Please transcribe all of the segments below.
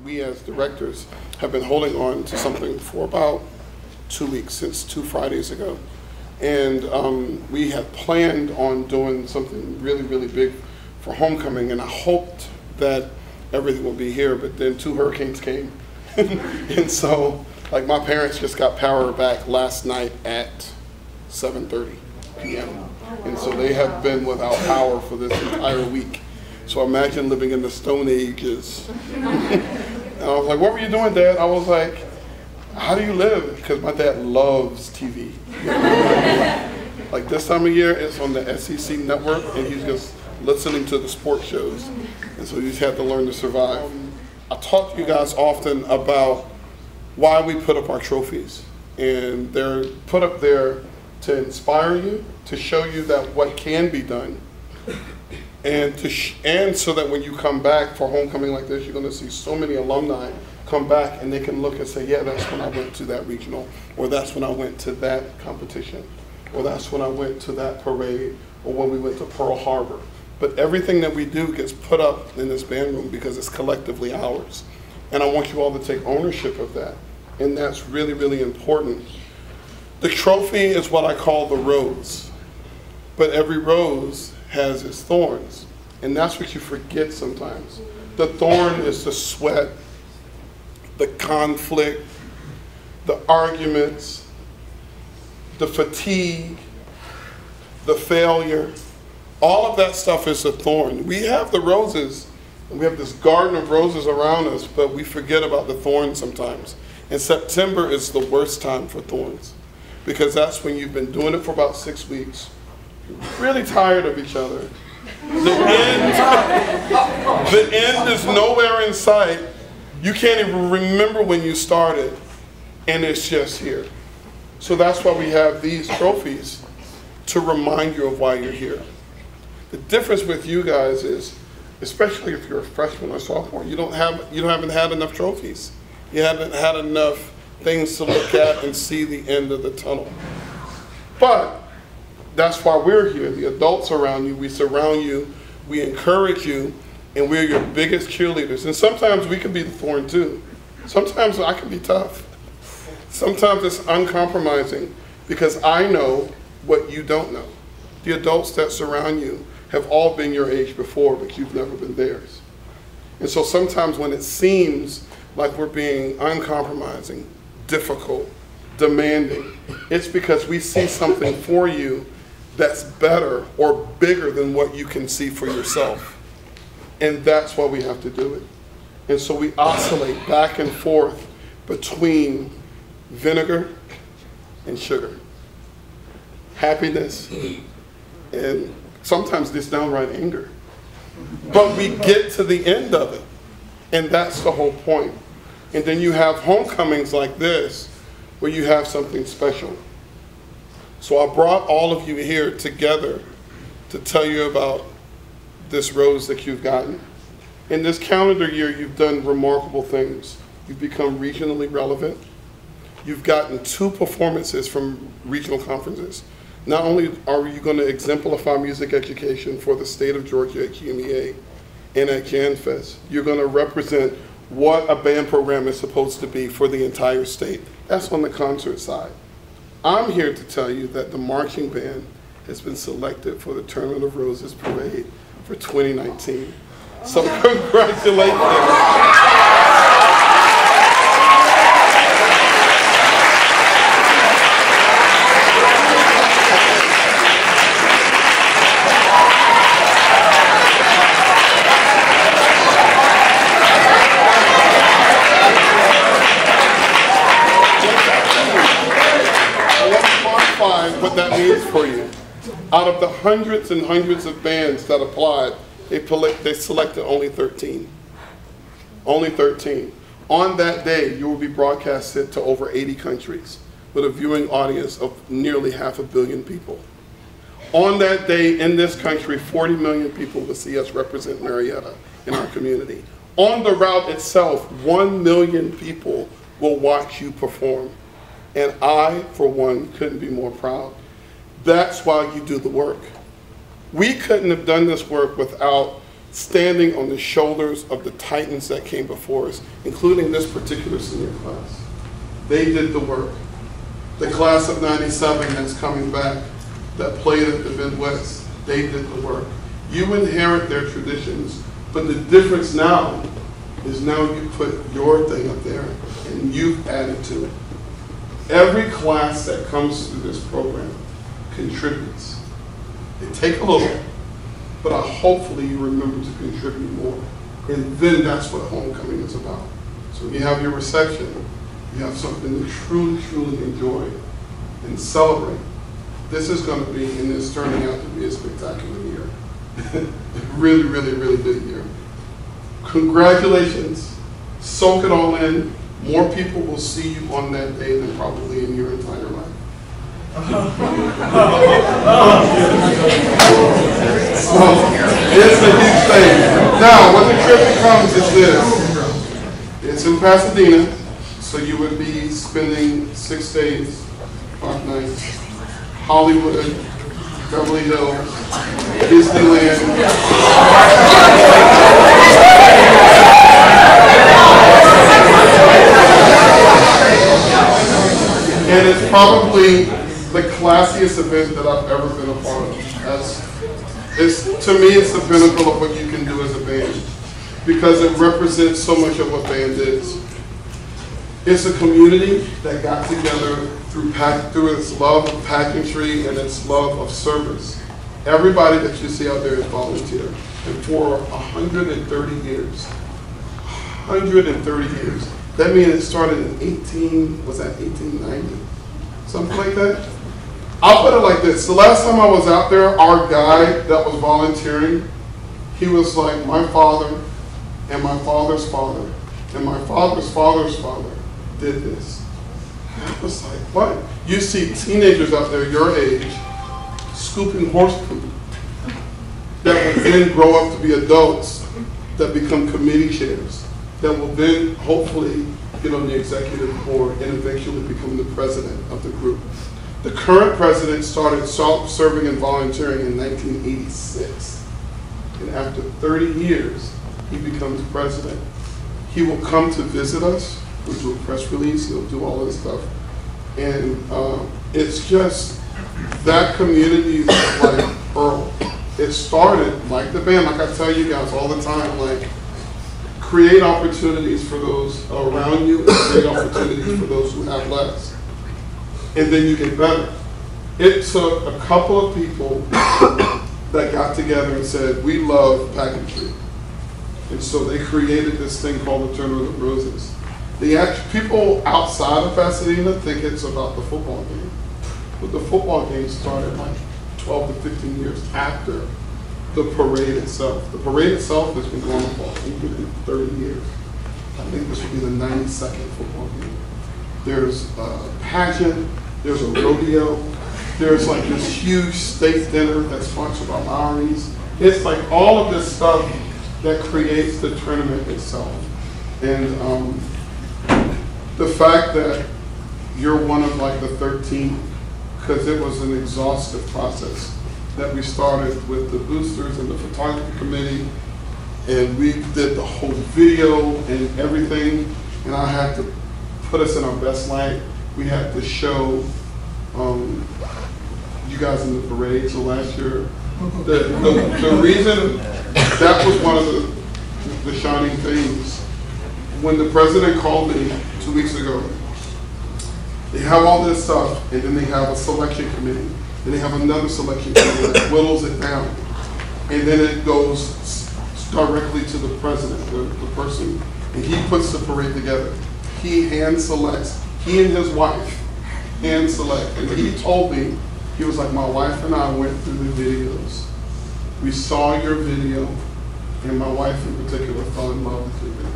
we as directors have been holding on to something for about 2 weeks, since 2 Fridays ago. And we had planned on doing something really, really big for homecoming, and I hoped that everything would be here, but then 2 hurricanes came. And so, like, my parents just got power back last night at 7:30 p.m. And so they have been without power for this entire week. So imagine living in the Stone Ages. And I was like, what were you doing, Dad? I was like, how do you live? Because my dad loves TV. Like this time of year, it's on the SEC network, and he's just listening to the sports shows. And so he's had to learn to survive. I talk to you guys often about why we put up our trophies. And they're put up there to inspire you, to show you that what can be done. And so that when you come back for homecoming like this, you're going to see so many alumni come back and they can look and say, yeah, that's when I went to that regional, or that's when I went to that competition, or that's when I went to that parade, or when we went to Pearl Harbor. But everything that we do gets put up in this band room because it's collectively ours. And I want you all to take ownership of that. And that's really, really important. The trophy is what I call the rose. But every rose has its thorns. And that's what you forget sometimes. The thorn is the sweat, the conflict, the arguments, the fatigue, the failure. All of that stuff is a thorn. We have the roses, and we have this garden of roses around us, but we forget about the thorns sometimes. And September is the worst time for thorns, because that's when you've been doing it for about 6 weeks. Really tired of each other. The end is nowhere in sight. You can't even remember when you started, and it's just here. So that's why we have these trophies, to remind you of why you're here. The difference with you guys is, especially if you're a freshman or sophomore, you haven't had enough trophies. You haven't had enough things to look at and see the end of the tunnel. But that's why we're here. The adults around you, we surround you, we encourage you, and we're your biggest cheerleaders. And sometimes we can be the thorn too. Sometimes I can be tough. Sometimes it's uncompromising, because I know what you don't know. The adults that surround you have all been your age before, but you've never been theirs. And so sometimes when it seems like we're being uncompromising, difficult, demanding, it's because we see something for you that's better or bigger than what you can see for yourself. And that's why we have to do it. And so we oscillate back and forth between vinegar and sugar, happiness, and sometimes this downright anger. But we get to the end of it, and that's the whole point. And then you have homecomings like this, where you have something special. So I brought all of you here together to tell you about this rose that you've gotten. In this calendar year, you've done remarkable things. You've become regionally relevant. You've gotten 2 performances from regional conferences. Not only are you going to exemplify music education for the state of Georgia at QMEA and at JanFest, you're going to represent what a band program is supposed to be for the entire state. That's on the concert side. I'm here to tell you that the marching band has been selected for the Tournament of Roses Parade for 2019. So congratulations. What that means for you. Out of the hundreds and hundreds of bands that applied, they selected only 13. Only 13. On that day, you will be broadcasted to over 80 countries with a viewing audience of nearly 500 million people. On that day, in this country, 40 million people will see us represent Marietta in our community. On the route itself, 1 million people will watch you perform. And I, for one, couldn't be more proud. That's why you do the work. We couldn't have done this work without standing on the shoulders of the titans that came before us, including this particular senior class. They did the work. The class of '97 that's coming back, that played at the Midwest, they did the work. You inherit their traditions, but the difference now is now you put your thing up there and you've added to it. Every class that comes through this program contributes. They take a little, but hopefully you remember to contribute more. And then that's what homecoming is about. So when you have your reception, you have something to truly, truly enjoy and celebrate. This is going to be, and it's turning out to be a spectacular year. Really, really, really big year. Congratulations. Soak it all in. More people will see you on that day than probably in your entire life. So, it's a huge thing. Now, what the trip becomes is this. It's in Pasadena, so you would be spending 6 days, 5 nights. Hollywood, Beverly Hills, Disneyland. And it's probably the classiest event that I've ever been a part of. To me, it's the pinnacle of what you can do as a band, because it represents so much of what band is. It's a community that got together through its love of pageantry and its love of service. Everybody that you see out there is volunteer. And for 130 years, 130 years, that means it started in 1890? Something like that? I'll put it like this. The last time I was out there, our guy that was volunteering, he was like, my father and my father's father and my father's father's father did this. And I was like, what? You see teenagers out there your age scooping horse poop that will then grow up to be adults that become committee chairs, that will then hopefully get on the executive board and eventually become the president of the group. The current president started serving and volunteering in 1986. And after 30 years, he becomes president. He will come to visit us. He'll do a press release. He'll do all this stuff. And it's just that community like Earl. It started like the band, like I tell you guys all the time, like create opportunities for those around you and create opportunities for those who have less. And then you get better. It took a couple of people that got together and said, we love pageantry. And so they created this thing called the Tournament of Roses. People outside of Pasadena think it's about the football game. But the football game started like 12 to 15 years after the parade itself. The parade itself has been going on for 30 years. I think this will be the 92nd football game. There's a pageant, there's a rodeo, there's like this huge steak dinner that's sponsored by Lowry's. It's like all of this stuff that creates the tournament itself. And the fact that you're one of like the 13, because it was an exhaustive process that we started with the boosters and the photography committee, and we did the whole video and everything, and I had to put us in our best light. We had to show you guys in the parade. So last year, the reason that was one of the shining things. When the president called me 2 weeks ago, they have all this stuff, and then they have a selection committee, and they have another selection committee that whittles it down, and then it goes directly to the president, the person, and he puts the parade together. He hand selects, he and his wife hand select, and he told me, he was like, my wife and I went through the videos. We saw your video, and my wife in particular fell in love with your video.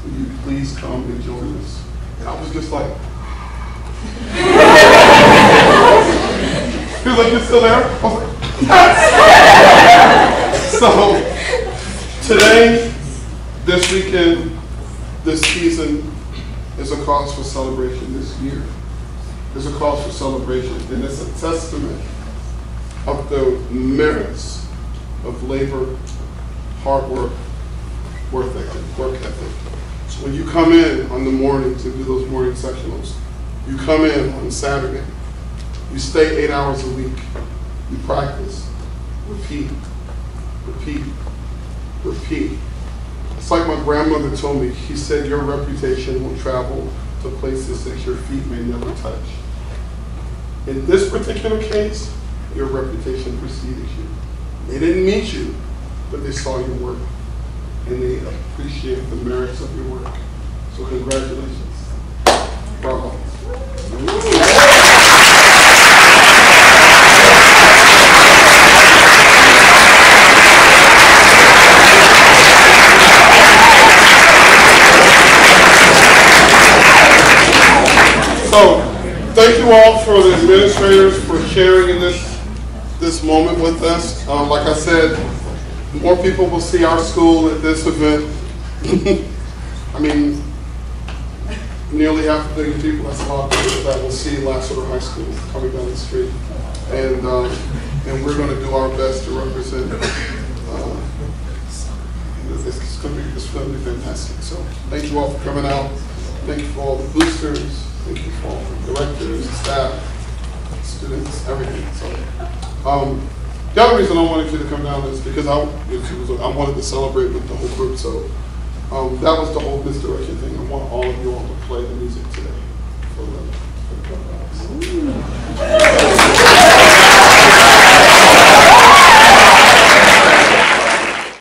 Will you please come and join us? And I was just like, he was like, you're still there? I was like, yes! So today, this weekend, this season is a cause for celebration. This year is a cause for celebration, and it's a testament of the merits of labor, hard work, work ethic. So when you come in on the mornings and do those morning sectionals, you come in on Saturday, you stay 8 hours a week, you practice, repeat, repeat, repeat. It's like my grandmother told me, she said, your reputation will travel to places that your feet may never touch. In this particular case, your reputation preceded you. They didn't meet you, but they saw your work, and they appreciate the merits of your work. So congratulations. Bravo. So, thank you all for the administrators for sharing in this moment with us. Like I said, more people will see our school at this event. I mean, nearly 500 million people, that's a lot of people that will see Lasseter High School coming down the street. And we're going to do our best to represent. It's going to be fantastic. So, thank you all for coming out. Thank you for all the boosters. Thank you for all the directors, staff, students, everything. So, the other reason I wanted you to come down is because I wanted to celebrate with the whole group. So that was the whole misdirection thing. I want all of you all to play the music today for the